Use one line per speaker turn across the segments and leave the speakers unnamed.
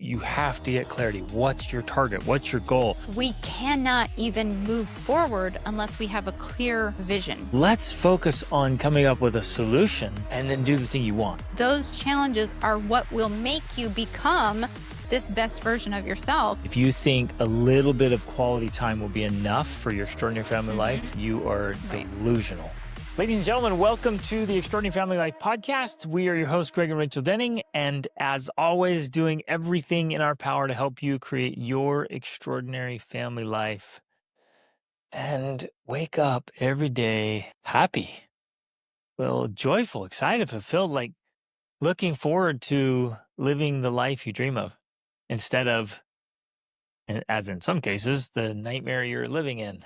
you have to get clarity. What's your target? What's your goal?
We cannot even move forward unless we have a clear vision.
Let's focus on coming up with a solution and then do the thing you want.
Those challenges are what will make you become this best version of yourself.
If you think a little bit of quality time will be enough for your extraordinary family life, you are delusional. Ladies and gentlemen, welcome to the Extraordinary Family Life podcast. We are your hosts, Greg and Rachel Denning, and as always, doing everything in our power to help you create your extraordinary family life and wake up every day happy, well, joyful, excited, fulfilled, like looking forward to living the life you dream of instead of, as in some cases, the nightmare you're living in,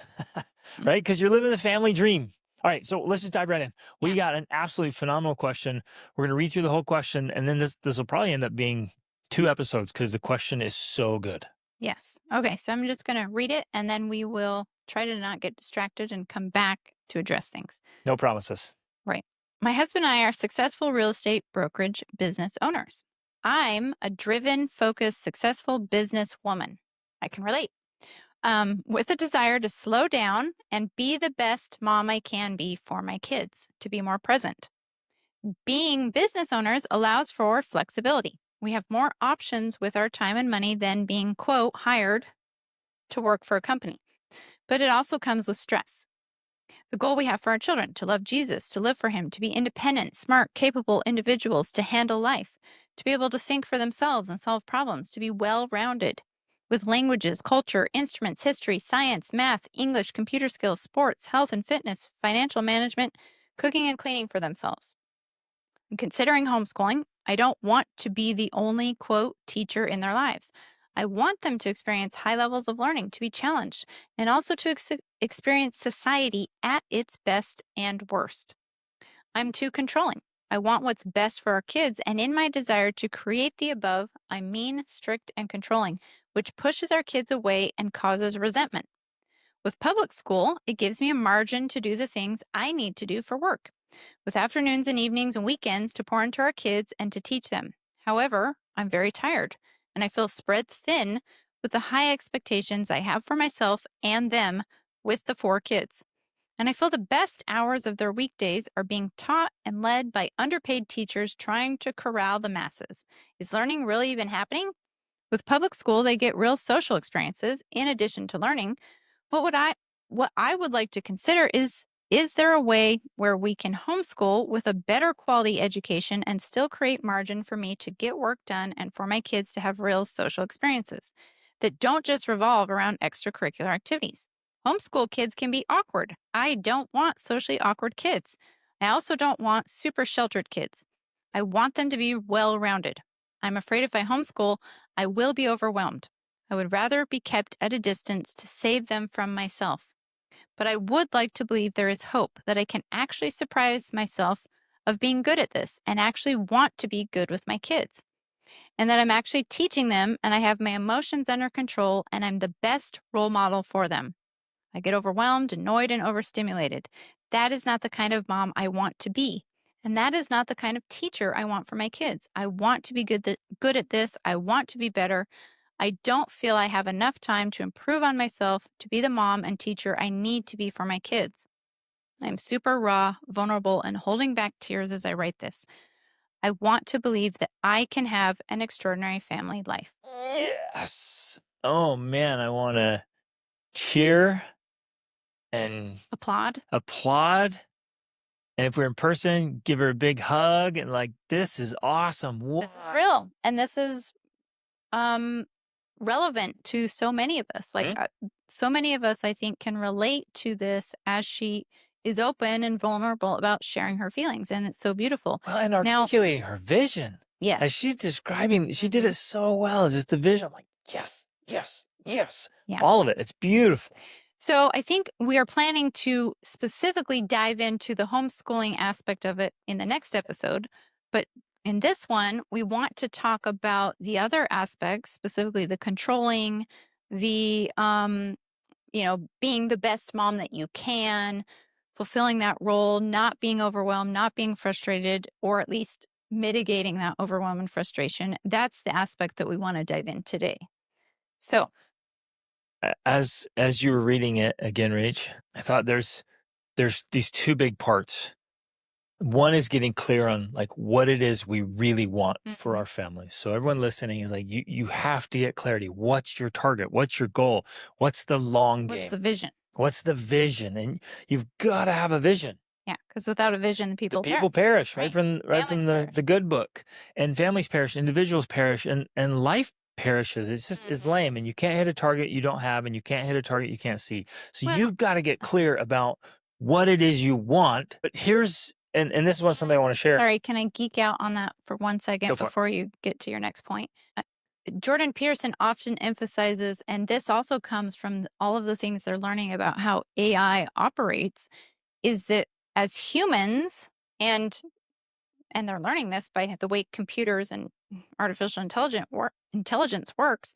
right? Because you're living the family dream. All right, so let's just dive right in. We got an absolutely phenomenal question. We're going to read through the whole question, and then this will probably end up being 2 episodes because the question is so good.
Yes. Okay, so I'm just going to read it, and then we will try to not get distracted and come back to address things.
No promises.
Right. My husband and I are successful real estate brokerage business owners. I'm a driven, focused, successful business woman. I can relate. With a desire to slow down and be the best mom I can be for my kids, to be more present. Being business owners allows for flexibility. We have more options with our time and money than being, quote, hired to work for a company. But it also comes with stress. The goal we have for our children, to love Jesus, to live for him, to be independent, smart, capable individuals, to handle life, to be able to think for themselves and solve problems, to be well-rounded with languages, culture, instruments, history, science, math, English, computer skills, sports, health and fitness, financial management, cooking and cleaning for themselves. And considering homeschooling, I don't want to be the only, quote, teacher in their lives. I want them to experience high levels of learning, to be challenged, and also to experience society at its best and worst. I'm too controlling. I want what's best for our kids, and in my desire to create the above, I'm mean, strict, and controlling, which pushes our kids away and causes resentment. With public school, it gives me a margin to do the things I need to do for work, with afternoons and evenings and weekends to pour into our kids and to teach them. However, I'm very tired, and I feel spread thin with the high expectations I have for myself and them with the 4 kids. And I feel the best hours of their weekdays are being taught and led by underpaid teachers trying to corral the masses. Is learning really even happening? With public school, they get real social experiences in addition to learning. What I would like to consider is there a way where we can homeschool with a better quality education and still create margin for me to get work done and for my kids to have real social experiences that don't just revolve around extracurricular activities? Homeschool kids can be awkward. I don't want socially awkward kids. I also don't want super sheltered kids. I want them to be well-rounded. I'm afraid if I homeschool, I will be overwhelmed. I would rather be kept at a distance to save them from myself. But I would like to believe there is hope that I can actually surprise myself of being good at this and actually want to be good with my kids. And that I'm actually teaching them and I have my emotions under control and I'm the best role model for them. I get overwhelmed, annoyed, and overstimulated. That is not the kind of mom I want to be. And that is not the kind of teacher I want for my kids. I want to be good at this. I want to be better. I don't feel I have enough time to improve on myself to be the mom and teacher I need to be for my kids. I'm super raw, vulnerable, and holding back tears as I write this. I want to believe that I can have an extraordinary family life.
Yes. Oh, man, I want to cheer and
Applaud.
And if we're in person, give her a big hug and like, this is awesome.
This is real. And this is relevant to so many of us. Like so many of us, I think, can relate to this as she is open and vulnerable about sharing her feelings. And it's so beautiful.
Well, and articulating her vision.
Yeah.
As she's describing, she did it so well. Just the vision. I'm like, yes, yes, yes. Yeah. All of it. It's beautiful.
So I think we are planning to specifically dive into the homeschooling aspect of it in the next episode. But in this one, we want to talk about the other aspects, specifically the controlling, the, being the best mom that you can, fulfilling that role, not being overwhelmed, not being frustrated, or at least mitigating that overwhelm and frustration, that's the aspect that we want to dive in today. So
As you were reading it again, Rach, I thought there's these two big parts. One is getting clear on like what it is we really want for our family. So everyone listening is like, you have to get clarity. What's your target? What's your goal? What's the long game?
what's the vision?
What's the vision? And you've got to have a vision.
Yeah, because without a vision, the people
perish, right? From
Families perish.
the good book. And families perish, individuals perish, and life perishes. It's just it's lame. And you can't hit a target you don't have, and you can't hit a target you can't see. So you've got to get clear about what it is you want. But here's and this is something I want to share.
Sorry, can I geek out on that for 1 second before you get to your next point? Jordan Peterson often emphasizes, and this also comes from all of the things they're learning about how AI operates, is that as humans, and they're learning this by the way computers and artificial intelligence works,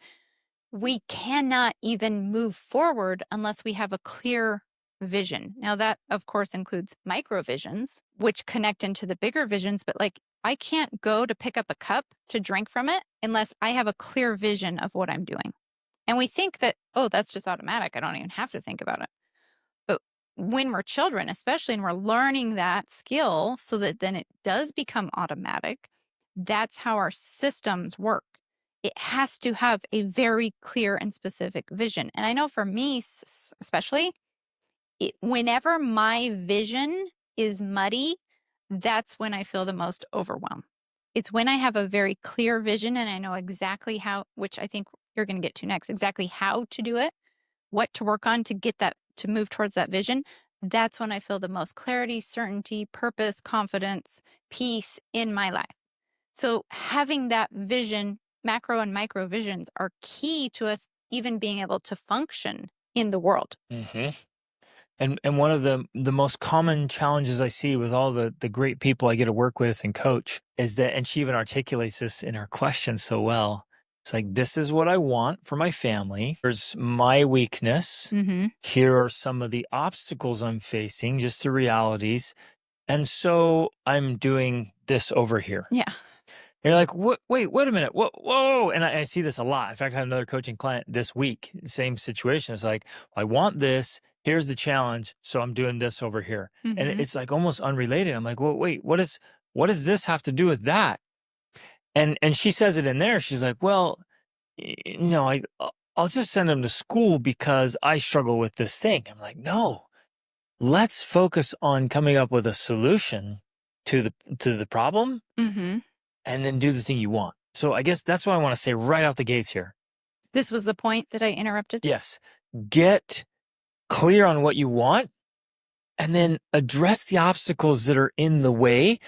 we cannot even move forward unless we have a clear vision. Now that of course includes micro visions, which connect into the bigger visions, but like I can't go to pick up a cup to drink from it unless I have a clear vision of what I'm doing. And we think that, oh, that's just automatic. I don't even have to think about it. But when we're children, especially, and we're learning that skill so that then it does become automatic, that's how our systems work. It has to have a very clear and specific vision. And I know for me, especially, whenever my vision is muddy, that's when I feel the most overwhelmed. It's when I have a very clear vision and I know exactly how, which I think you're going to get to next, exactly how to do it, what to work on to get that, to move towards that vision. That's when I feel the most clarity, certainty, purpose, confidence, peace in my life. So having that vision, macro and micro visions, are key to us even being able to function in the world.
Mm-hmm. And one of the most common challenges I see with all the great people I get to work with and coach is that, and she even articulates this in her question so well. It's like, this is what I want for my family. Here's my weakness. Here are some of the obstacles I'm facing, just the realities. And so I'm doing this over here.
Yeah.
And you're like, wait a minute. Whoa. And I see this a lot. In fact, I had another coaching client this week, same situation. It's like, I want this. Here's the challenge. So I'm doing this over here. And it's like almost unrelated. I'm like, well, wait, what does this have to do with that? And she says it in there. She's like, well, I'll just send him to school because I struggle with this thing. I'm like, no, let's focus on coming up with a solution to the problem. And then do the thing you want. So I guess that's what I want to say right out the gates here.
This was the point that I interrupted?
Yes. Get clear on what you want and then address the obstacles that are in the way.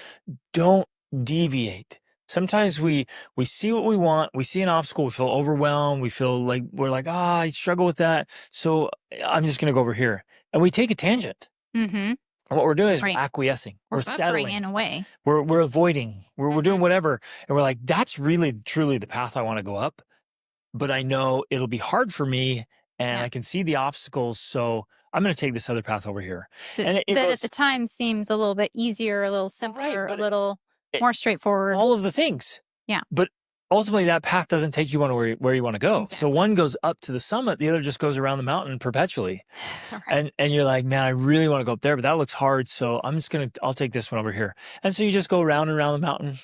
Don't deviate. Sometimes we see what we want. We see an obstacle. We feel overwhelmed. We feel like I struggle with that. So I'm just going to go over here. And we take a tangent. And what we're doing is acquiescing. We're settling
in a way.
We're avoiding. We're doing whatever. And we're like, that's really, truly the path I want to go up. But I know it'll be hard for me and I can see the obstacles. So I'm going to take this other path over here.
That at the time seems a little bit easier, a little simpler, a little more straightforward.
All of the things.
Yeah.
But ultimately that path doesn't take you where you want to go. Exactly. So one goes up to the summit, the other just goes around the mountain perpetually. Right. And you're like, man, I really want to go up there, but that looks hard. So I'll take this one over here. And so you just go around and around the mountain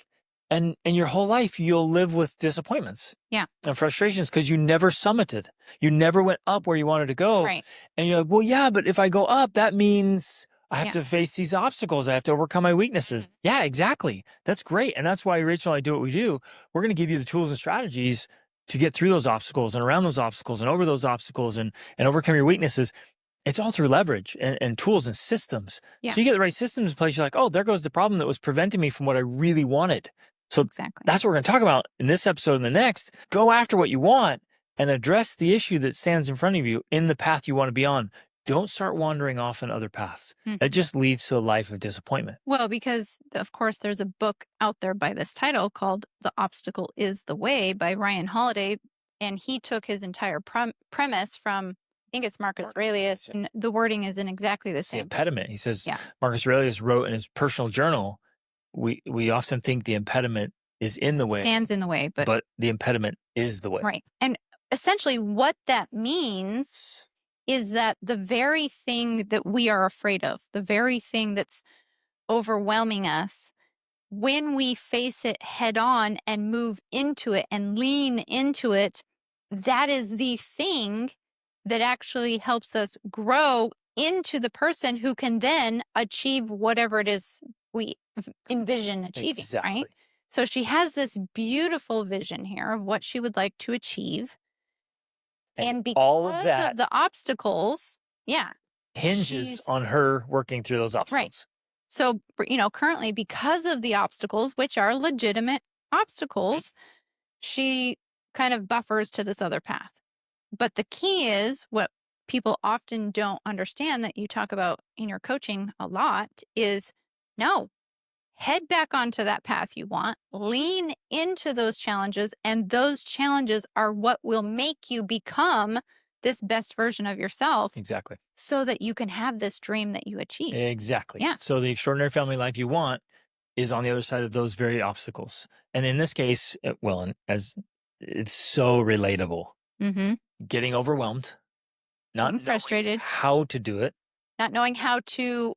and your whole life you'll live with disappointments.
Yeah.
And frustrations because you never summited. You never went up where you wanted to go.
Right.
And you're like, well, yeah, but if I go up, that means I have to face these obstacles. I have to overcome my weaknesses. Yeah, exactly. That's great. And that's why Rachel and I do what we do. We're going to give you the tools and strategies to get through those obstacles and around those obstacles and over those obstacles and overcome your weaknesses. It's all through leverage and tools and systems. Yeah. So you get the right systems in place. You're like, oh, there goes the problem that was preventing me from what I really wanted. So that's what we're going to talk about in this episode and the next. Go after what you want and address the issue that stands in front of you in the path you want to be on. Don't start wandering off on other paths. It just leads to a life of disappointment.
Well, because of course there's a book out there by this title called The Obstacle is the Way by Ryan Holiday. And he took his entire premise from, I think it's Marcus Aurelius, and the wording is in exactly the same.
The impediment. He says Marcus Aurelius wrote in his personal journal, we often think the impediment is in the way,
stands in the way,
but the impediment is the way.
right. And essentially what that means is that the very thing that we are afraid of, the very thing that's overwhelming us, when we face it head on and move into it and lean into it, that is the thing that actually helps us grow into the person who can then achieve whatever it is we envision achieving,
Exactly.
right? So she has this beautiful vision here of what she would like to achieve. And because
all of that
of the obstacles,
hinges on her working through those obstacles.
Right. So, currently, because of the obstacles, which are legitimate obstacles, she kind of buffers to this other path. But the key is what people often don't understand that you talk about in your coaching a lot is no, head back onto that path you want, lean into those challenges, and those challenges are what will make you become this best version of yourself.
Exactly.
So that you can have this dream that you achieve.
Exactly.
Yeah.
So the extraordinary family life you want is on the other side of those very obstacles. And in this case, as it's so relatable, getting overwhelmed, not
Getting frustrated,
how to do it,
not knowing how to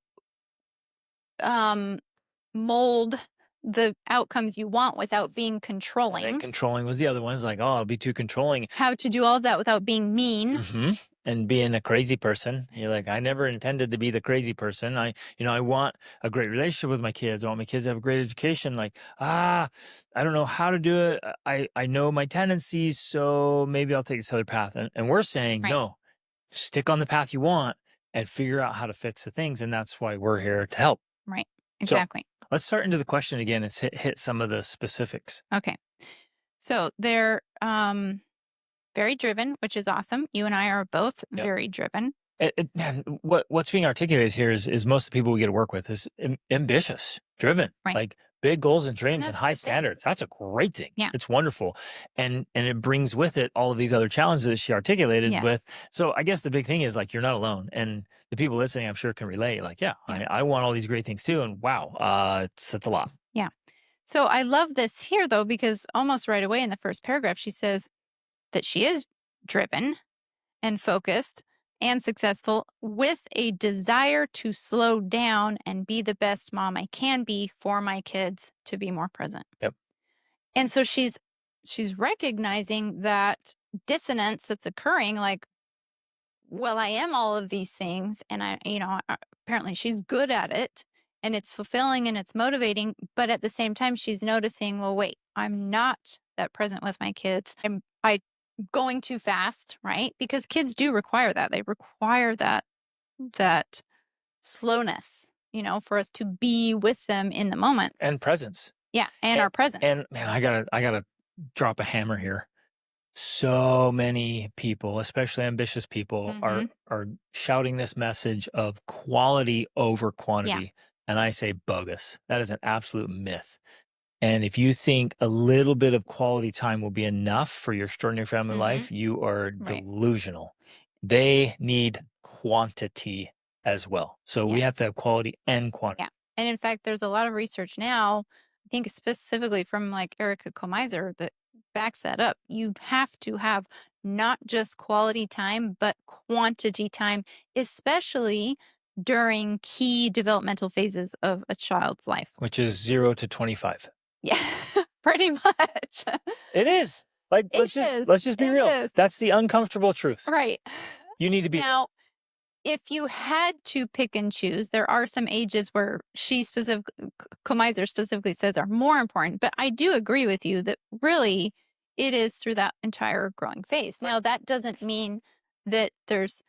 mold the outcomes you want without being controlling.
And controlling was the other one. It's like, oh, I'll be too controlling.
How to do all of that without being mean.
And being a crazy person. You're like, I never intended to be the crazy person. I want a great relationship with my kids. I want my kids to have a great education. Like, I don't know how to do it. I know my tendencies, so maybe I'll take this other path. And we're saying, no, stick on the path you want and figure out how to fix the things. And that's why we're here to help.
Right. Exactly.
So let's start into the question again and hit some of the specifics.
Okay. So they're very driven, which is awesome. You and I are both very driven.
Man, what's being articulated here is most of the people we get to work with is ambitious, driven, like big goals and dreams and high standards. That's a great thing.
Yeah.
It's wonderful. And it brings with it all of these other challenges that she articulated with. So I guess the big thing is like, you're not alone. And the people listening, I'm sure, can relate. Like, I want all these great things too. And wow, it's a lot.
Yeah. So I love this here though, because almost right away in the first paragraph, she says that she is driven and focused and successful with a desire to slow down and be the best mom I can be for my kids, to be more present.
Yep.
And so she's recognizing that dissonance that's occurring, like, well, I am all of these things and apparently she's good at it and it's fulfilling and it's motivating, but at the same time she's noticing, well, wait, I'm not that present with my kids. I'm going too fast, right? Because kids do require that. They require that slowness, for us to be with them in the moment.
And presence.
Yeah, and our presence.
And man, I gotta drop a hammer here. So many people, especially ambitious people, are shouting this message of quality over quantity. And I say bogus. That is an absolute myth. And if you think a little bit of quality time will be enough for your extraordinary family life, you are delusional. They need quantity as well. So we have to have quality and quantity.
Yeah. And in fact, there's a lot of research now, I think specifically from like Erica Comeiser, that backs that up. You have to have not just quality time, but quantity time, especially during key developmental phases of a child's life.
Which is 0 to 25.
Yeah, pretty much.
It is. Like, let's just be real. That's the uncomfortable truth.
Right.
You need to be.
Now, if you had to pick and choose, there are some ages where Comeiser specifically says are more important. But I do agree with you that really it is through that entire growing phase. Now, that doesn't mean that there's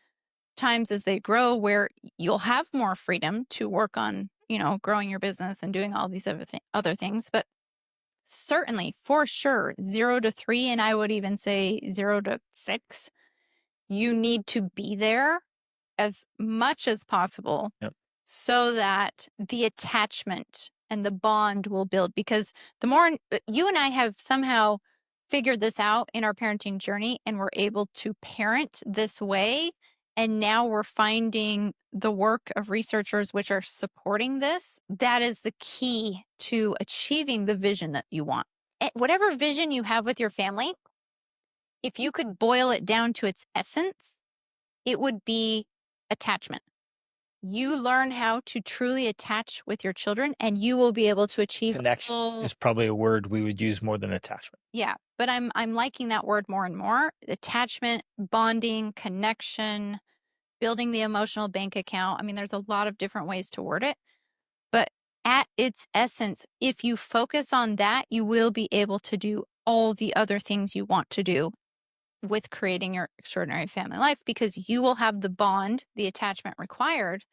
times as they grow where you'll have more freedom to work on, growing your business and doing all these other things. But certainly, for sure, 0 to 3, and I would even say 0 to 6, you need to be there as much as possible so that the attachment and the bond will build. Because the more you and I have somehow figured this out in our parenting journey and we're able to parent this way And now we're finding the work of researchers which are supporting this. That is the key to achieving the vision that you want. Whatever vision you have with your family, if you could boil it down to its essence, it would be attachment. You learn how to truly attach with your children, and you will be able to achieve
Connection is probably a word we would use more than attachment.
Yeah, but I'm liking that word more and more. Attachment, bonding, connection, building the emotional bank account. I mean, there's a lot of different ways to word it, but at its essence, if you focus on that, you will be able to do all the other things you want to do with creating your extraordinary family life, because you will have the bond, the attachment required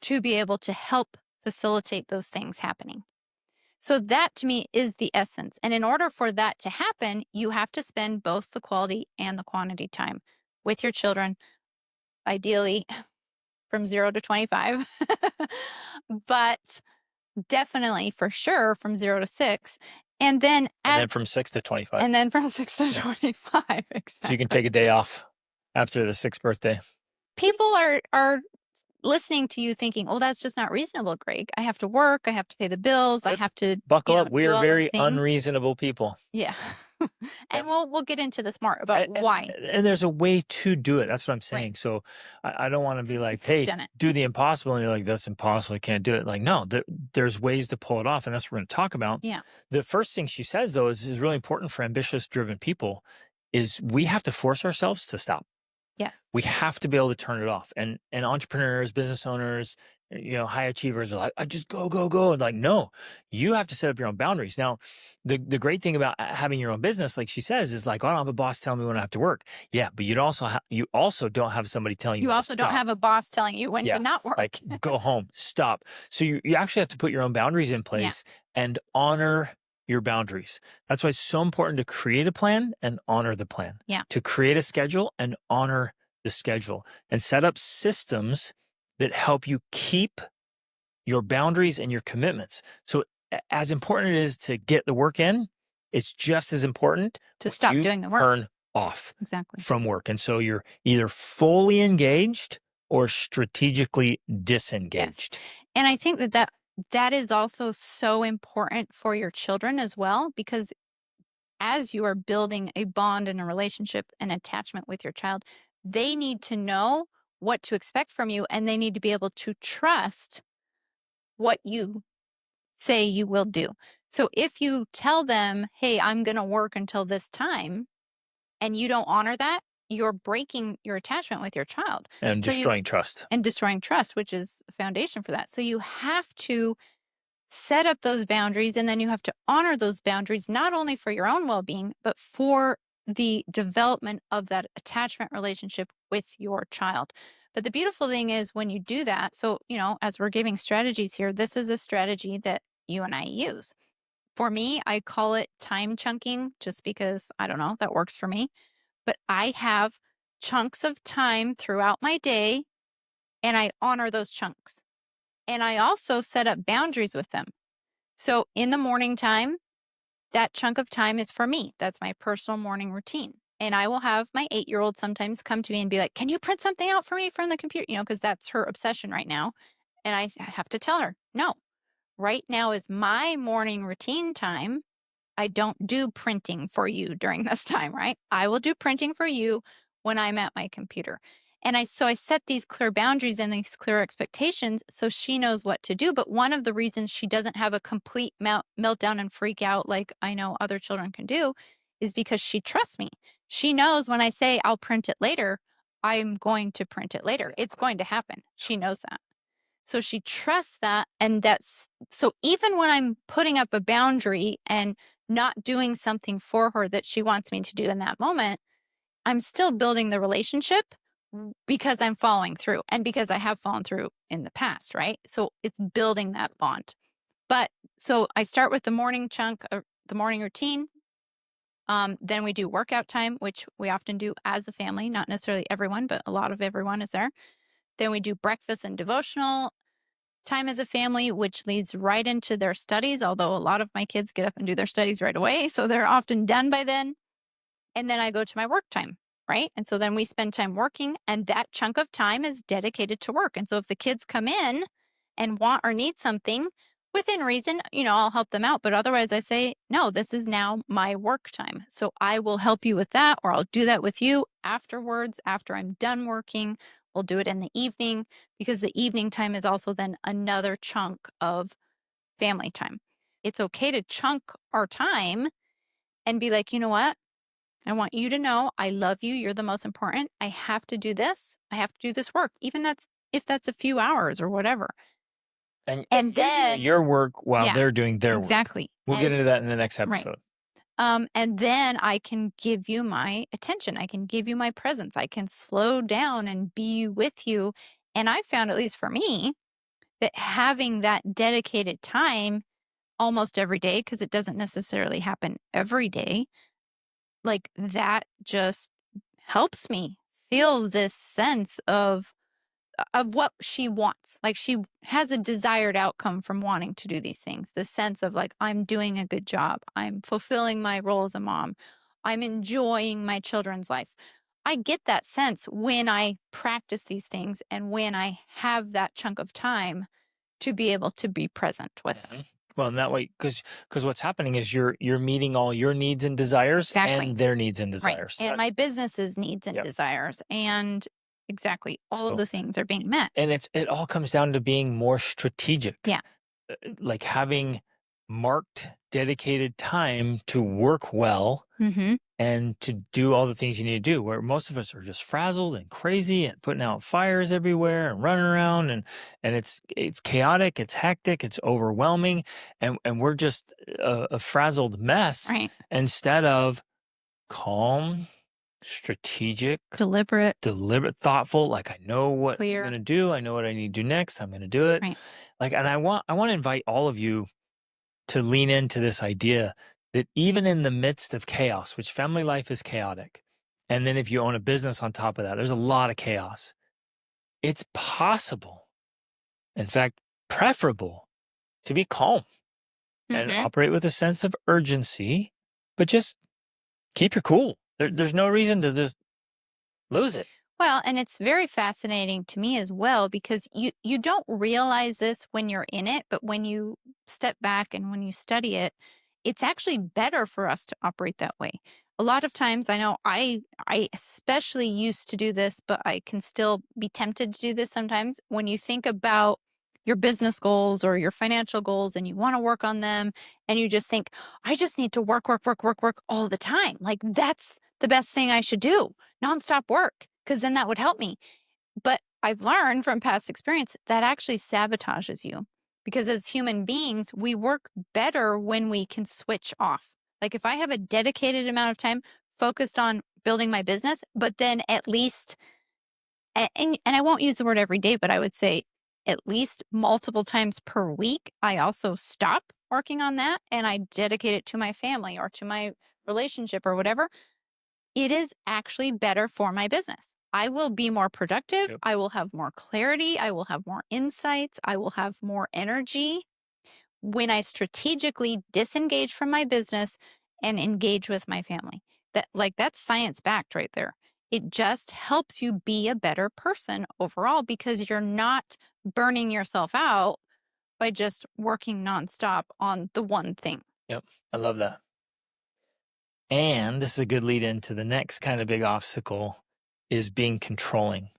to be able to help facilitate those things happening. So that to me is the essence. And in order for that to happen, you have to spend both the quality and the quantity time with your children, ideally from 0 to 25, but definitely for sure from 0 to 6. And then
from 6 to 25.
And then from 6 to 25. Exactly.
So you can take a day off after the 6th birthday.
People are listening to you thinking, oh, that's just not reasonable, Greg. I have to work. I have to pay the bills. I have to
buckle up. We are very unreasonable people.
Yeah. And we'll get into this more about why.
And there's a way to do it. That's what I'm saying. Right. So I don't want to be like, hey, do the impossible. And you're like, that's impossible. I can't do it. Like, no, there's ways to pull it off. And that's what we're going to talk about. Yeah. The first thing she says, though, is really important for ambitious, driven people, is we have to force ourselves to stop.
Yes.
We have to be able to turn it off. And entrepreneurs, business owners, high achievers are like, I just go, go, go. And like, no, you have to set up your own boundaries. Now, the great thing about having your own business, like she says, is like, I don't have a boss telling me when I have to work. Yeah, but you also don't have somebody telling you.
You also don't have a boss telling you when to not work.
Like, go home, stop. So you actually have to put your own boundaries in place and honor your boundaries. That's why it's so important to create a plan and honor the plan.
Yeah.
To create a schedule and honor the schedule, and set up systems that help you keep your boundaries and your commitments. So as important it is to get the work in, it's just as important
to stop doing the work.
Turn off
exactly
from work. And so you're either fully engaged or strategically disengaged.
Yes. And I think that is also so important for your children as well, because as you are building a bond and a relationship and attachment with your child, they need to know what to expect from you, and they need to be able to trust what you say you will do. So if you tell them, hey, I'm going to work until this time, and you don't honor that, you're breaking your attachment with your child.
And destroying trust.
And destroying trust, which is a foundation for that. So you have to set up those boundaries, and then you have to honor those boundaries, not only for your own well-being, but for the development of that attachment relationship with your child. But the beautiful thing is when you do that, so, as we're giving strategies here, this is a strategy that you and I use. For me, I call it time chunking, just because, I don't know, that works for me. But I have chunks of time throughout my day, and I honor those chunks. And I also set up boundaries with them. So in the morning time, that chunk of time is for me. That's my personal morning routine. And I will have my 8-year-old sometimes come to me and be like, can you print something out for me from the computer? Because that's her obsession right now. And I have to tell her, no, right now is my morning routine time. I don't do printing for you during this time, right? I will do printing for you when I'm at my computer. And I set these clear boundaries and these clear expectations so she knows what to do. But one of the reasons she doesn't have a complete meltdown and freak out like I know other children can do is because she trusts me. She knows when I say I'll print it later, I'm going to print it later. It's going to happen. She knows that. So she trusts that. And so even when I'm putting up a boundary and not doing something for her that she wants me to do in that moment, I'm still building the relationship because I'm following through and because I have fallen through in the past, right? So it's building that bond. But so I start with the morning chunk, the morning routine. Then we do workout time, which we often do as a family, not necessarily everyone, but a lot of everyone is there. Then we do breakfast and devotional time as a family, which leads right into their studies, although a lot of my kids get up and do their studies right away. So they're often done by then. And then I go to my work time, right? And so then we spend time working, and that chunk of time is dedicated to work. And so if the kids come in and want or need something within reason, I'll help them out. But otherwise, I say, no, this is now my work time. So I will help you with that, or I'll do that with you afterwards, after I'm done working. We'll do it in the evening, because the evening time is also then another chunk of family time. It's okay to chunk our time and be like, you know what? I want you to know I love you. You're the most important. I have to do this. I have to do this work, even if that's a few hours or whatever.
And
And
you're doing
then,
your work while
yeah,
they're doing their work.
exactly.
We'll get into that in the next
Right.
episode.
And then I can give you my attention. I can give you my presence. I can slow down and be with you. And I found, at least for me, that having that dedicated time almost every day, because it doesn't necessarily happen every day, like that just helps me feel this sense of what she wants. Like, she has a desired outcome from wanting to do these things. The sense of like, I'm doing a good job. I'm fulfilling my role as a mom. I'm enjoying my children's life. I get that sense when I practice these things and when I have that chunk of time to be able to be present with.
Mhm. Well, in that way, because what's happening is you're meeting all your needs and desires
Exactly.
and their needs and
Right.
desires.
And my business's needs and
Yep.
desires, and exactly all of
So-
the things are being met.
And it all comes down to being more strategic.
Yeah.
Like having marked, dedicated time to work well
Mm-hmm.
and to do all the things you need to do, where most of us are just frazzled and crazy and putting out fires everywhere and running around, and it's chaotic, it's hectic, it's overwhelming, and we're just a frazzled mess.
Right.
Instead of calm, strategic,
Deliberate,
thoughtful, like I know what
clear.
I'm going to do, I know what I need to do next, I'm going to do it.
Right.
Like, and I want to invite all of you to lean into this idea that even in the midst of chaos, which family life is chaotic, and then if you own a business on top of that, there's a lot of chaos. It's possible, in fact, preferable, to be calm and
Mm-hmm.
operate with a sense of urgency, but just keep your cool. There's no reason to just lose it.
Well, and it's very fascinating to me as well, because you don't realize this when you're in it, but when you step back and when you study it, it's actually better for us to operate that way. A lot of times, I know I especially used to do this, but I can still be tempted to do this sometimes. When you think about your business goals or your financial goals and you want to work on them, and you just think, I just need to work, work, work, work, work all the time. Like, that's the best thing I should do, nonstop work, because then that would help me. But I've learned from past experience that actually sabotages you, because as human beings, we work better when we can switch off. Like, if I have a dedicated amount of time focused on building my business, but then at least, and I won't use the word every day, but I would say at least multiple times per week, I also stop working on that and I dedicate it to my family or to my relationship or whatever. It is actually better for my business. I will be more productive.
Yep.
I will have more clarity. I will have more insights. I will have more energy when I strategically disengage from my business and engage with my family. That's science backed right there. It just helps you be a better person overall, because you're not burning yourself out by just working nonstop on the one thing.
Yep. I love that. And this is a good lead into the next kind of big obstacle, is being controlling.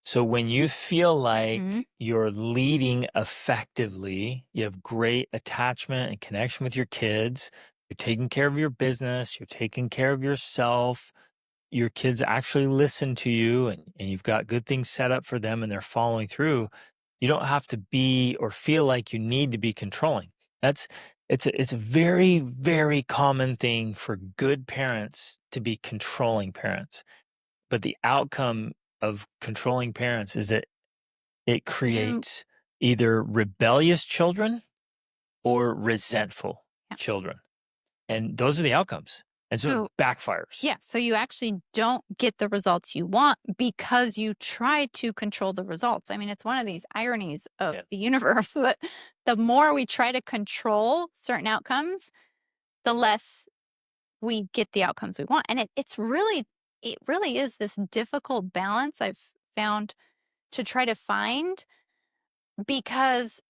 So when you feel like
Mhm.
you're leading effectively, you have great attachment and connection with your kids, you're taking care of your business, you're taking care of yourself, your kids actually listen to you, and you've got good things set up for them and they're following through, you don't have to be or feel like you need to be controlling. It's a very, very common thing for good parents to be controlling parents. But the outcome of controlling parents is that it creates either rebellious children or resentful children. And those are the outcomes. And so it backfires.
Yeah. So you actually don't get the results you want because you try to control the results. I mean, it's one of these ironies of the universe that the more we try to control certain outcomes, the less we get the outcomes we want. And it's really it really is this difficult balance I've found to try to find, because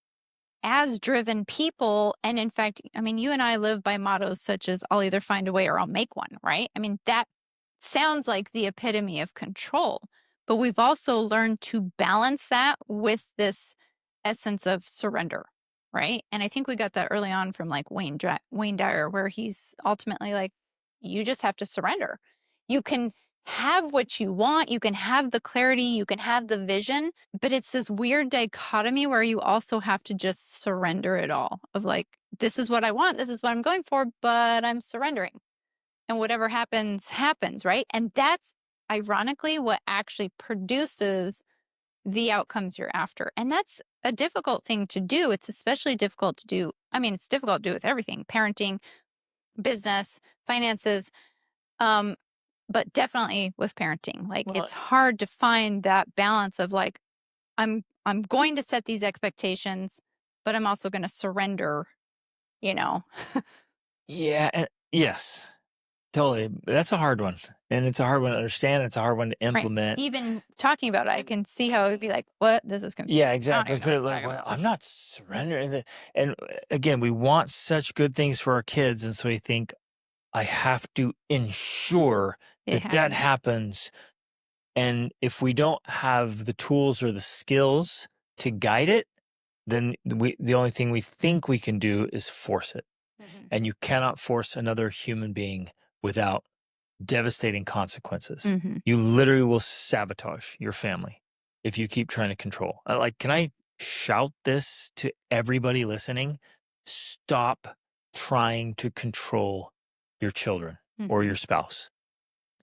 as driven people, and in fact, I mean, you and I live by mottos such as I'll either find a way or I'll make one, right? I mean, that sounds like the epitome of control, but we've also learned to balance that with this essence of surrender, right? And I think we got that early on from like Wayne Dyer, where he's ultimately like, you just have to surrender. You can have what you want, you can have the clarity, you can have the vision, but it's this weird dichotomy where you also have to just surrender it all, of like, this is what I want, this is what I'm going for, but I'm surrendering. And whatever happens, happens, right? And that's ironically what actually produces the outcomes you're after. And that's a difficult thing to do. It's especially difficult to do. I mean, it's difficult to do with everything: parenting, business, finances, um, but definitely with parenting. Like,
Well,
it's hard to find that balance of like, I'm going to set these expectations, but I'm also going to surrender, you know.
yeah, and yes, totally. That's a hard one. And it's a hard one to understand. It's a hard one to
Right.
implement.
Even talking about it, I can see how it would be like, what? This is confusing.
Yeah,
I don't
exactly.
even
Let's
know
put it
what
like,
you're
well,
talking
I'm
about.
not surrendering. And again, we want such good things for our kids. And so we think, I have to ensure
It
that
happens.
happens. And if we don't have the tools or the skills to guide it, then the only thing we think we can do is force it.
Mhm.
And you cannot force another human being without devastating consequences.
Mhm.
You literally will sabotage your family if you keep trying to control. Like, can I shout this to everybody listening? Stop trying to control your children or your
Mhm.
spouse.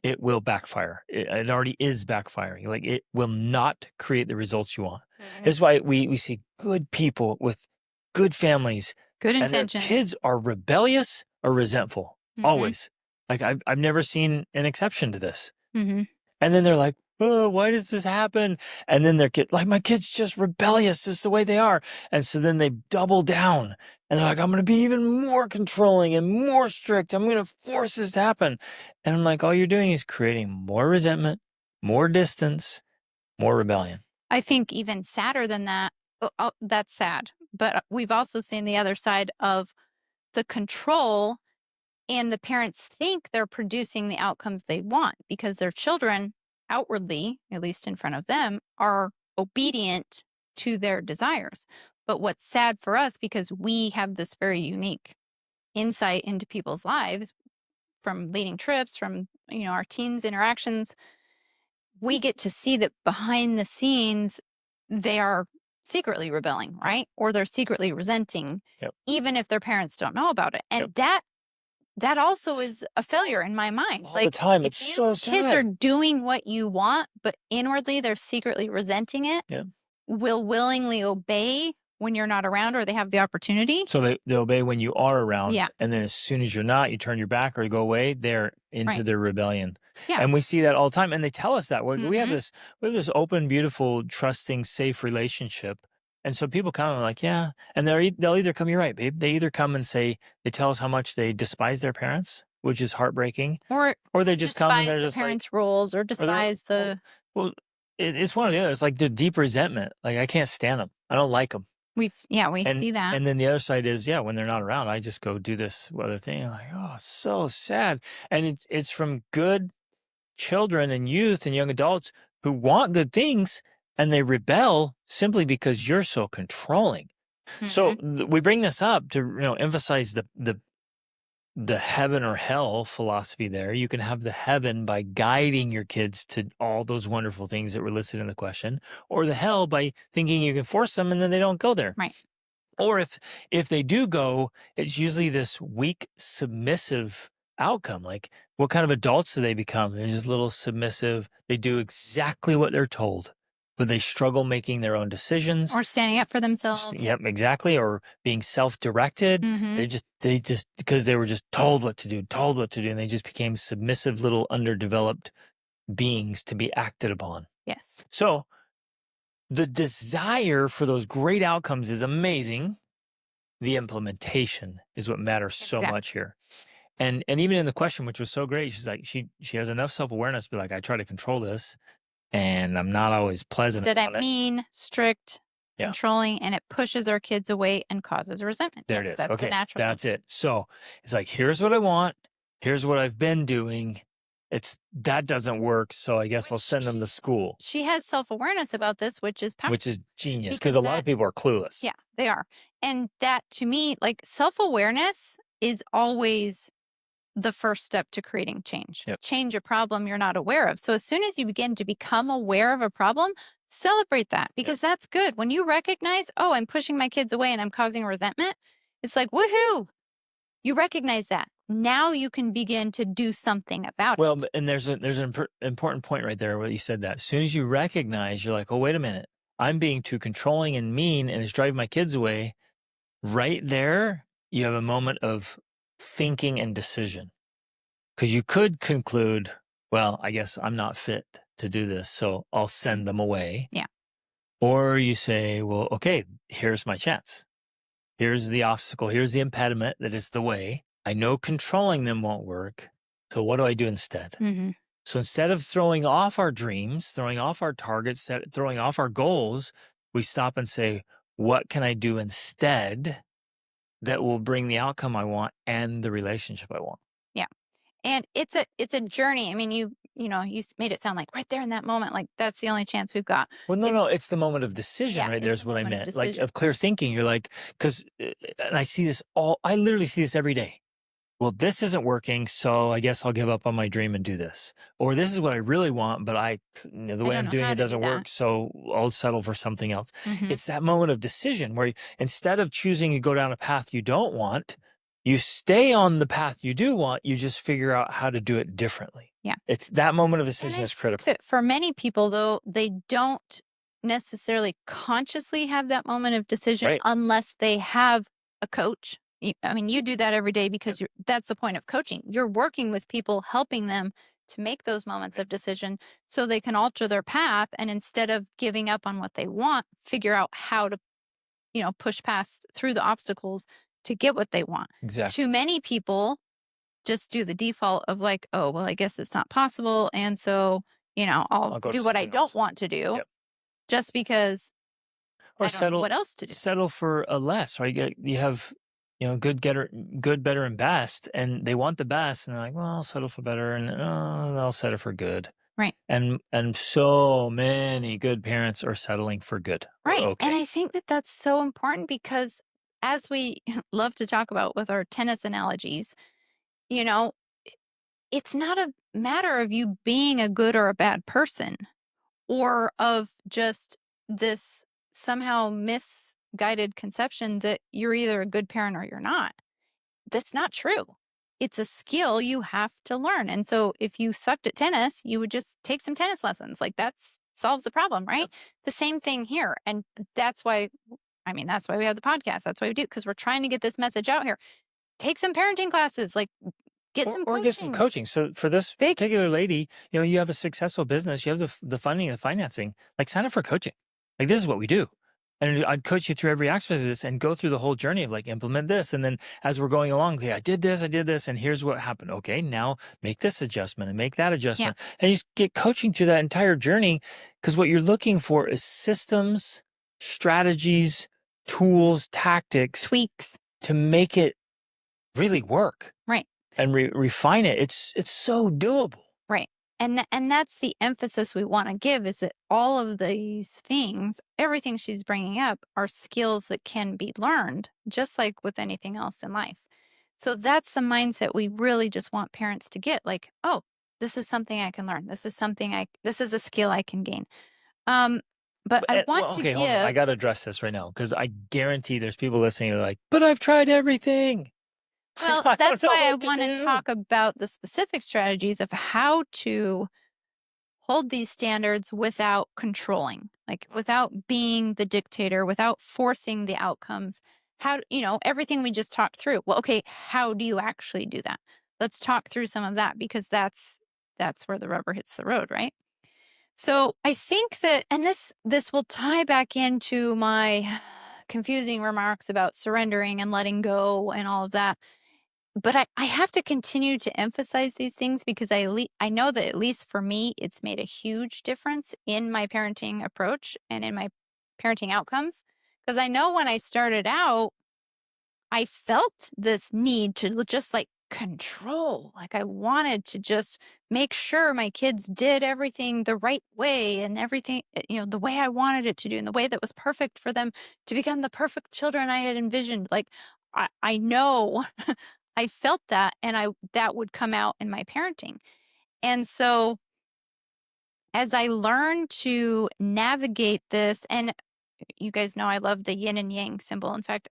It will backfire. It already is backfiring. Like, it will not create the results you want.
Mhm.
This is why we see good people with good families
Good
and their
intentions.
kids are rebellious or resentful.
Mhm.
Always. Like, I've never seen an exception to this.
Mhm.
And then they're like, oh, why does this happen? And then their kid, like, my kid's just rebellious. This is the way they are. And so then they double down and they're like, I'm going to be even more controlling and more strict. I'm going to force this to happen. And I'm like, all you're doing is creating more resentment, more distance, more rebellion.
I think even sadder than that, that's sad. But we've also seen the other side of the control, and the parents think they're producing the outcomes they want because their children outwardly, at least in front of them, are obedient to their desires. But what's sad for us, because we have this very unique insight into people's lives from leading trips, from, our teens' interactions, we get to see that behind the scenes, they are secretly rebelling, right? Or they're secretly resenting,
Yep.
even if their parents don't know about it. And
Yep.
that also is a failure in my mind.
All the time.
If
It's so
kids
sad.
are doing what you want, but inwardly they're secretly resenting it,
Yep.
will willingly obey when you're not around or they have the opportunity.
So they obey when you are around.
Yeah.
And then as soon as you're not, you turn your back or you go away, they're into
Right.
their rebellion.
Yeah.
And we see that all the time. And they tell us that. We have
Mhm.
this open, beautiful, trusting, safe relationship. And so people come and are like, yeah. And they'll either come, you're right, babe. They either come and say, they tell us how much they despise their parents, which is heartbreaking.
Or
they just come and they're
despise
just
the
like,
parents' roles, or despise the.
well, it's one or the other. It's like the deep resentment. Like, I can't stand them. I don't like them.
We see that.
And then the other side is, yeah, when they're not around, I just go do this other thing. I'm like, oh, it's so sad. And it's from good children and youth and young adults who want good things and they rebel simply because you're so controlling. So
Mhm.
we bring this up to emphasize the heaven or hell philosophy there. You can have the heaven by guiding your kids to all those wonderful things that were listed in the question, or the hell by thinking you can force them and then they don't go there.
Right.
Or if they do go, it's usually this weak, submissive outcome. Like, what kind of adults do they become? They're just little submissive. They do exactly what they're told, but they struggle making their own decisions.
Or standing up for themselves.
Yep, exactly. Or being self-directed.
Mhm.
They just because they were just told what to do, and they just became submissive little underdeveloped beings to be acted upon.
Yes.
So the desire for those great outcomes is amazing. The implementation is what matters so
Exactly.
much here. And even in the question, which was so great, she's like, she has enough self-awareness to be like, I try to control this and I'm not always pleasant
Instead, I'm
about it.
mean, strict,
Yeah.
controlling, and it pushes our kids away and causes resentment.
There
Yes,
it is.
that's the
Okay.
natural thing.
That's it. So it's like, here's what I want. Here's what I've been doing. That doesn't work. So I guess I'll send them to school,
She has self-awareness about this, which is powerful.
which is genius
Because
because a lot of people are clueless.
Yeah, they are. And that, to me, like, self-awareness is always the first step to creating change.
Yep.
Change a problem you're not aware of. So as soon as you begin to become aware of a problem, celebrate that, because that's good. When you recognize, oh, I'm pushing my kids away and I'm causing resentment, it's like, woohoo, you recognize that. Now you can begin to do something about
Well,
it.
and there's an important point right there where you said that. As soon as you recognize, you're like, oh, wait a minute, I'm being too controlling and mean and it's driving my kids away. Right there, you have a moment of thinking and decision. Because you could conclude, well, I guess I'm not fit to do this, so I'll send them away.
Yeah.
Or you say, well, okay, here's my chance. Here's the obstacle. Here's the impediment that is the way. I know controlling them won't work. So what do I do instead?
Mm-hmm.
So instead of throwing off our dreams, throwing off our targets, throwing off our goals, we stop and say, what can I do instead that will bring the outcome I want and the relationship I want?
Yeah. And it's a journey. I mean, you made it sound like right there in that moment, like that's the only chance we've got.
Well, no, it's the moment of decision,
Yeah,
right?
it's
There's
the
what I
moment of
meant, like
decision.
of clear thinking. You're like, and I see this I literally see this every day. Well, this isn't working, so I guess I'll give up on my dream and do this. Or this is what I really want, but the way
don't
I'm
know
doing
how
it
to do
doesn't work,
that.
so I'll settle for something else.
Mhm.
It's that moment of decision where instead of choosing to go down a path you don't want, you stay on the path you do want, you just figure out how to do it differently.
Yeah.
It's that moment of
And
decision
I
is
think
critical.
that for many people, though, they don't necessarily consciously have that moment of decision
Right.
unless they have a coach. I mean, you do that every day because that's the point of coaching. You're working with people, helping them to make those moments of decision so they can alter their path. And instead of giving up on what they want, figure out how to, push past through the obstacles to get what they want.
Exactly.
Too many people just do the default of like, oh, well, I guess it's not possible. And so, I'll
go to
do what I
something
don't
else.
want to do
Yep.
just because
Or
I don't know what else to do.
settle for a less, right? You have, good, good, better, and best, and they want the best, and they're like, well, I'll settle for better, and I'll settle for good.
Right.
And so many good parents are settling for good.
Right.
Okay.
And I think that that's so important because, as we love to talk about with our tennis analogies, you know, it's not a matter of you being a good or a bad person, or of just this somehow misguided conception that you're either a good parent or you're not. That's not true. It's a skill you have to learn. And so if you sucked at tennis, you would just take some tennis lessons. Like, that's solves the problem, right? The same thing here. And that's why, that's why we have the podcast. That's why we do, because we're trying to get this message out here. Take some parenting classes, like get some coaching.
Get some coaching. So for this particular lady, you have a successful business, you have the funding and the financing, like sign up for coaching. Like, this is what we do. And I'd coach you through every aspect of this and go through the whole journey of like, implement this. And then as we're going along, okay, I did this, and here's what happened. Okay, now make this adjustment and make that adjustment. And you just get coaching through that entire journey, because what you're looking for is systems, strategies, tools, tactics,
tweaks
to make it really work.
Right.
And refine it. It's so doable.
Right. And that's the emphasis we want to give, is that all of these things, everything she's bringing up, are skills that can be learned, just like with anything else in life. So that's the mindset we really just want parents to get. Like, oh, this is something I can learn. This is a skill I can gain. But I want to give.
Hold on. I got to address this right now, because I guarantee there's people listening who are like, but I've tried everything.
Well, that's why I want to talk about the specific strategies of how to hold these standards without controlling, like without being the dictator, without forcing the outcomes. How, everything we just talked through. Well, okay, how do you actually do that? Let's talk through some of that, because that's where the rubber hits the road, right? So I think that, and this will tie back into my confusing remarks about surrendering and letting go and all of that. but I have to continue to emphasize these things because I know that at least for me, it's made a huge difference in my parenting approach and in my parenting outcomes. Because I know when I started out, I felt this need to just like control. Like I wanted to just make sure my kids did everything the right way and everything, the way I wanted it to do and the way that was perfect for them to become the perfect children I had envisioned. Like I know I felt that and that would come out in my parenting. And so as I learned to navigate this, and you guys know I love the yin and yang symbol. In fact,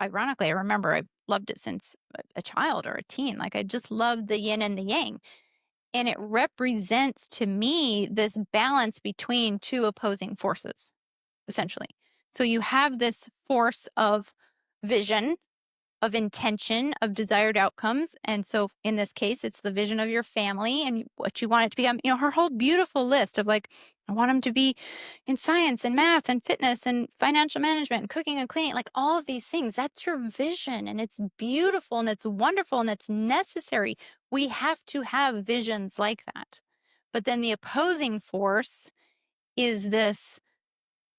ironically, I remember I loved it since a child or a teen. Like I just loved the yin and the yang. And it represents to me this balance between two opposing forces, essentially. So you have this force of vision, of intention, of desired outcomes. And so in this case, it's the vision of your family and what you want it to become. Her whole beautiful list of like, I want them to be in science and math and fitness and financial management and cooking and cleaning, like all of these things. That's your vision. And it's beautiful and it's wonderful and it's necessary. We have to have visions like that. But then the opposing force is this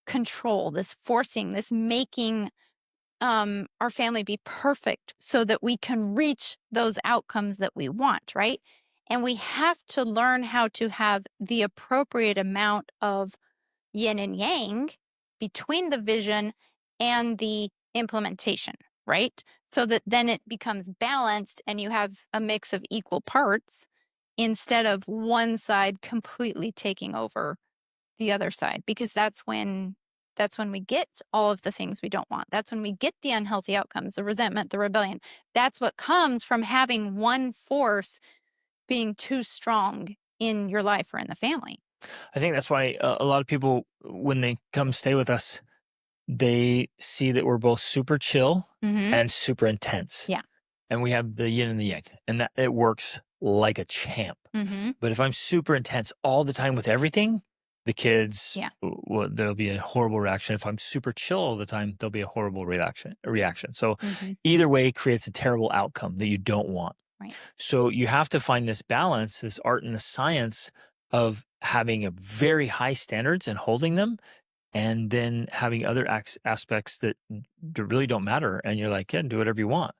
control, this forcing, this making our family be perfect so that we can reach those outcomes that we want, right? And we have to learn how to have the appropriate amount of yin and yang between the vision and the implementation, right? So that then it becomes balanced and you have a mix of equal parts instead of one side completely taking over the other side, because that's when we get all of the things we don't want. That's when we get the unhealthy outcomes, the resentment, the rebellion. That's what comes from having one force being too strong in your life or in the family.
I think that's why a lot of people, when they come stay with us, they see that we're both super chill and super intense.
Yeah.
And we have the yin and the yang, and that it works like a champ. But if I'm super intense all the time with everything, the kids, there'll be a horrible reaction. If I'm super chill all the time, there'll be a horrible reaction. So either way creates a terrible outcome that you don't want.
Right.
So you have to find this balance, this art and the science of having a very high standards and holding them, and then having other aspects that really don't matter. And you're like, yeah, do whatever you want.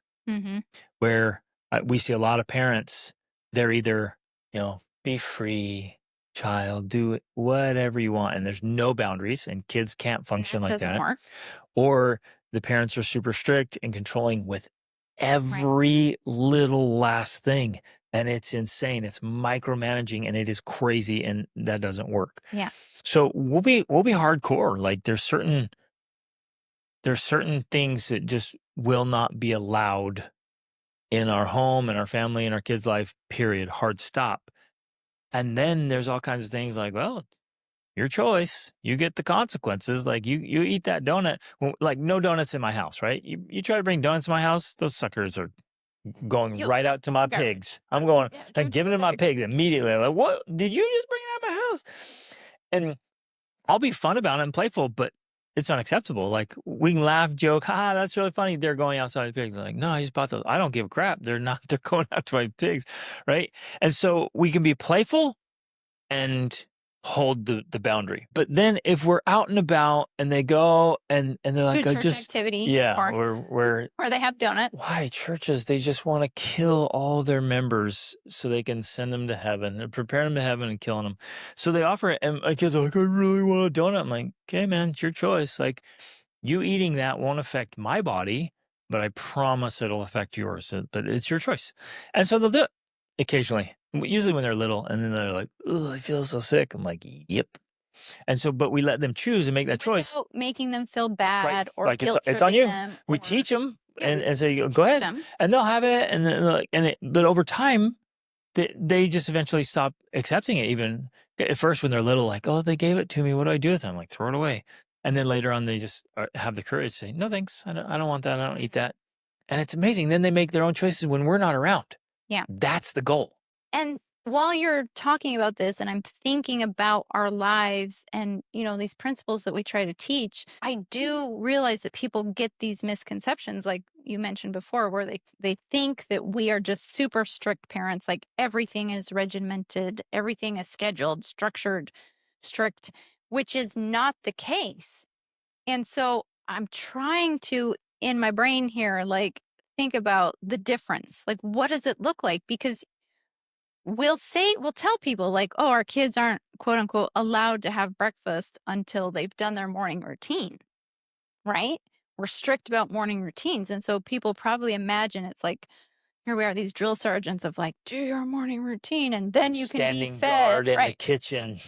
Where we see a lot of parents, they're either, be free, child, do whatever you want. And there's no boundaries and kids can't function like that.
Work.
Or the parents are super strict and controlling with every little last thing. And it's insane. It's micromanaging and it is crazy. And that doesn't work.
Yeah.
So we'll be hardcore. Like there's certain things that just will not be allowed in our home, in our family, in our kids' life, period, hard stop. And then there's all kinds of things like, well, your choice, you get the consequences. Like you eat that donut, like no donuts in my house, right? You try to bring donuts in my house, those suckers are going right out to my pigs. I'm going, like giving them my pigs immediately. Like, what? Did you just bring that to my house? And I'll be fun about it and playful, but it's unacceptable. Like we can laugh, joke, that's really funny. They're going outside the pigs. I'm like, no, I just bought those. I don't give a crap. They're going out to my pigs. Right. And so we can be playful and hold the boundary. But then if we're out and about and they go and they're like,
activity,
where
they have donuts.
Why churches? They just want to kill all their members so they can send them to heaven and prepare them to heaven and killing them. So they offer it, and my kids are like, I really want a donut. I'm like, okay, man, it's your choice. Like you eating that won't affect my body, but I promise it'll affect yours. But it's your choice. And so they'll do it occasionally. Usually when they're little, and then they're like, "Oh, I feel so sick." I'm like, "Yep." And so, but we let them choose and make that choice,
making them feel bad or
like
guilt
it's on you.
Them,
we teach them and say, "Go ahead," and they'll have it. And then, but over time, they just eventually stop accepting it. Even at first, when they're little, like, "Oh, they gave it to me. What do I do with it?" I'm like, "Throw it away." And then later on, they just have the courage to say, "No, thanks. I don't want that. I don't eat that." And it's amazing. Then they make their own choices when we're not around.
Yeah,
that's the goal.
And while you're talking about this and I'm thinking about our lives and, these principles that we try to teach, I do realize that people get these misconceptions, like you mentioned before, where they think that we are just super strict parents, like everything is regimented, everything is scheduled, structured, strict, which is not the case. And so I'm trying to, in my brain here, like, think about the difference. Like, what does it look like? Because we'll tell people like, oh, our kids aren't quote unquote allowed to have breakfast until they've done their morning routine, right? We're strict about morning routines. And so people probably imagine it's like, here we are, these drill sergeants of like, do your morning routine and then you can be
Standing
fed.
guard in the
Right.
kitchen,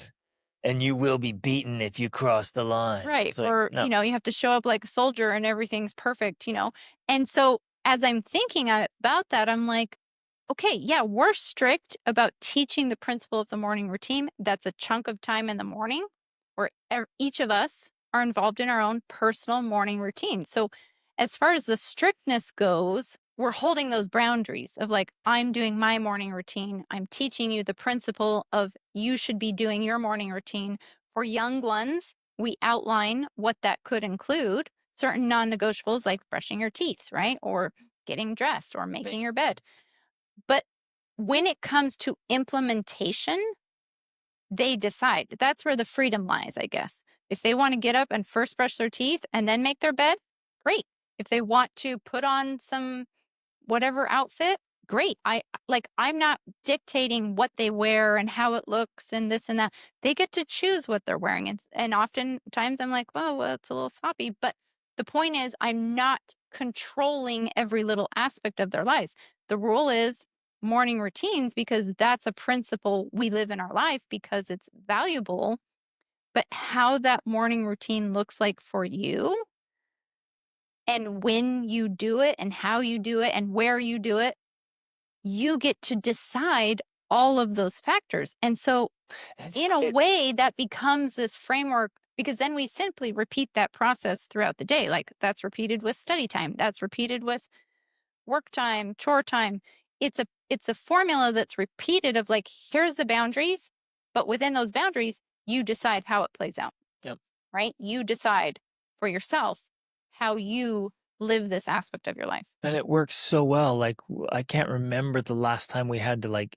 and you will be beaten if you cross the line.
Right.
It's like,
Or,
no.
you have to show up like a soldier and everything's perfect. And so as I'm thinking about that, I'm like, okay, yeah, we're strict about teaching the principle of the morning routine. That's a chunk of time in the morning where each of us are involved in our own personal morning routine. So, as far as the strictness goes, we're holding those boundaries of like, I'm doing my morning routine. I'm teaching you the principle of you should be doing your morning routine. For young ones, we outline what that could include, certain non negotiables like brushing your teeth, right? Or getting dressed or making your bed. But when it comes to implementation, they decide. That's where the freedom lies, I guess. If they want to get up and first brush their teeth and then make their bed, great. If they want to put on some whatever outfit, great. I'm not dictating what they wear and how it looks and this and that. They get to choose what they're wearing. And oftentimes I'm like, well, it's a little sloppy. But the point is, I'm not controlling every little aspect of their lives. The rule is morning routines because that's a principle we live in our life because it's valuable. But how that morning routine looks like for you and when you do it and how you do it and where you do it, you get to decide all of those factors. And so, in a way, that becomes this framework because then we simply repeat that process throughout the day. Like that's repeated with study time, that's repeated with work time, chore time. It's a formula that's repeated of like, here's the boundaries, but within those boundaries, you decide how it plays out.
Yep.
Right? You decide for yourself how you live this aspect of your life.
And it works so well. Like, I can't remember the last time we had to, like,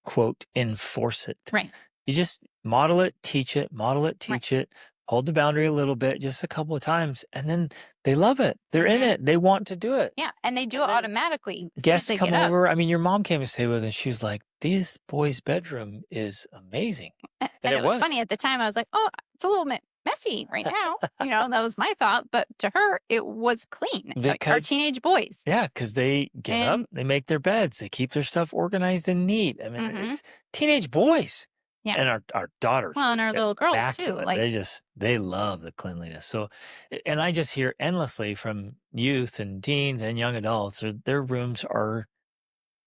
quote, enforce it.
Right.
You just model it, teach it, model it, teach it, hold the boundary a little bit, just a couple of times. And then they love it. They're in it. They want to do it.
Yeah. And they do it automatically. As soon as
Guests
they
come
get up.
over. I mean, your mom came to stay with us. She was like, this boy's bedroom is amazing.
And it was funny at the time. I was like, oh, it's a little bit messy right now. That was my thought. But to her, it was clean. Like our teenage boys.
Yeah, because they get up, they make their beds, they keep their stuff organized and neat. I mean, it's teenage boys.
Yeah.
And our daughters.
Well, and our little girls too.
Like they love the cleanliness. So, and I just hear endlessly from youth and teens and young adults, their rooms are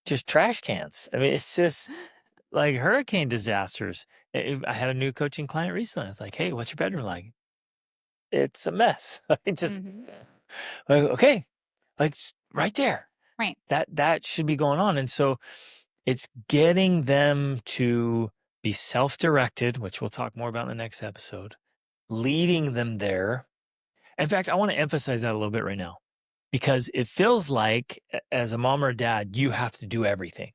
just trash cans. I mean, it's just like hurricane disasters. I had a new coaching client recently. I was like, hey, what's your bedroom like? It's a mess. I just, like, okay, like right there.
Right.
That should be going on. And so it's getting them to be self-directed, which we'll talk more about in the next episode, leading them there. In fact, I want to emphasize that a little bit right now because it feels like as a mom or a dad, you have to do everything.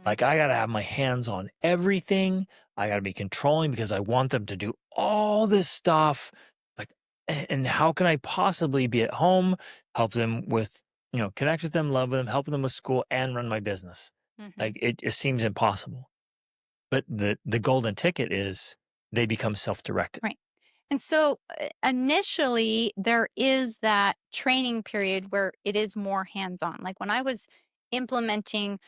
Like I got to have my hands on everything. I got to be controlling because I want them to do all this stuff. Like, and how can I possibly be at home, help them with, connect with them, love them, help them with school and run my business? Like it just seems impossible. But the golden ticket is they become self-directed.
Right. And so initially there is that training period where it is more hands-on. Like when I was implementing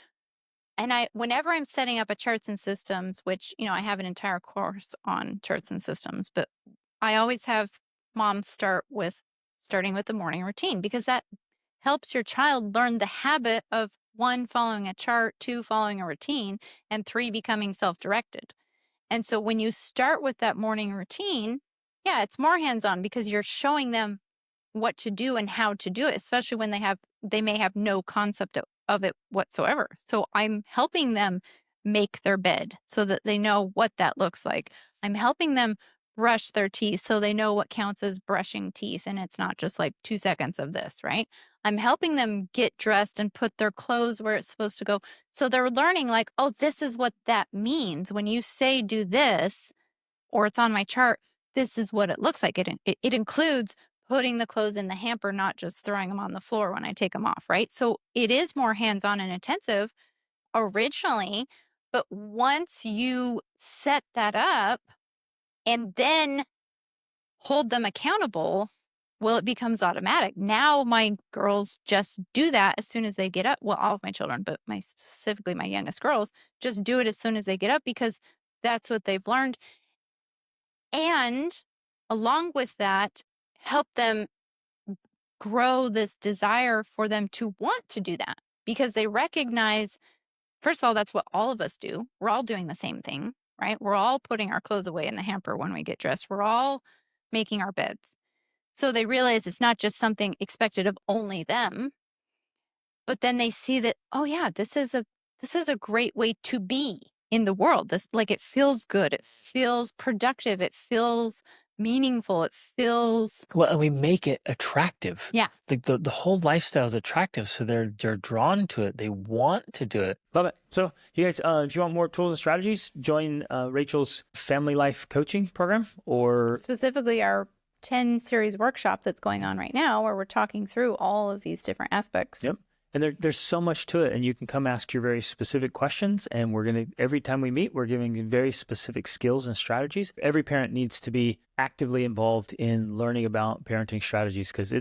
whenever I'm setting up a charts and systems, which, I have an entire course on charts and systems, but I always have moms starting with the morning routine because that helps your child learn the habit of 1, following a chart, 2, following a routine, and 3, becoming self-directed. And so when you start with that morning routine, yeah, it's more hands-on because you're showing them what to do and how to do it, especially when they may have no concept of it whatsoever. So I'm helping them make their bed so that they know what that looks like. I'm helping them brush their teeth so they know what counts as brushing teeth, and it's not just like 2 seconds of this, right? I'm helping them get dressed and put their clothes where it's supposed to go. So they're learning like, oh, this is what that means. When you say do this, or it's on my chart, this is what it looks like. It includes putting the clothes in the hamper, not just throwing them on the floor when I take them off, right? So it is more hands-on and intensive originally, but once you set that up and then hold them accountable, well, it becomes automatic. Now my girls just do that as soon as they get up. Well, all of my children, but specifically my youngest girls, just do it as soon as they get up because that's what they've learned. And along with that, help them grow this desire for them to want to do that because they recognize, first of all, that's what all of us do. We're all doing the same thing, right? We're all putting our clothes away in the hamper when we get dressed. We're all making our beds. So they realize it's not just something expected of only them, but then they see that, oh yeah, this is a great way to be in the world. This, like, it feels good, it feels productive, it feels meaningful, it feels,
Well, and we make it attractive.
yeah.
The whole lifestyle is attractive, so they're drawn to it. They want to do it. Love it. So you guys, if you want more tools and strategies, join Rachel's Family Life Coaching Program, or
Specifically our 10 series workshop that's going on right now, where we're talking through all of these different aspects.
Yep. And there's so much to it, and you can come ask your very specific questions. And every time we meet, we're giving you very specific skills and strategies. Every parent needs to be actively involved in learning about parenting strategies, because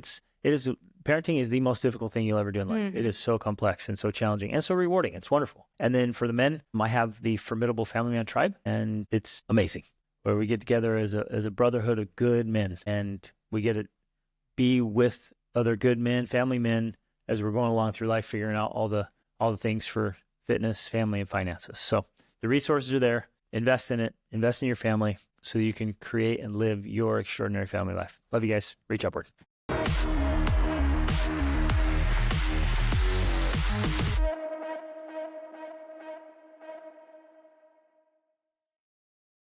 parenting is the most difficult thing you'll ever do in life. It is so complex and so challenging and so rewarding. It's wonderful. And then for the men, I have the Formidable Family Man Tribe, and it's amazing, where we get together as a brotherhood of good men, and we get to be with other good men, family men, as we're going along through life, figuring out all the things for fitness, family, and finances. So the resources are there. Invest in it. Invest in your family so that you can create and live your extraordinary family life. Love you guys. Reach upward.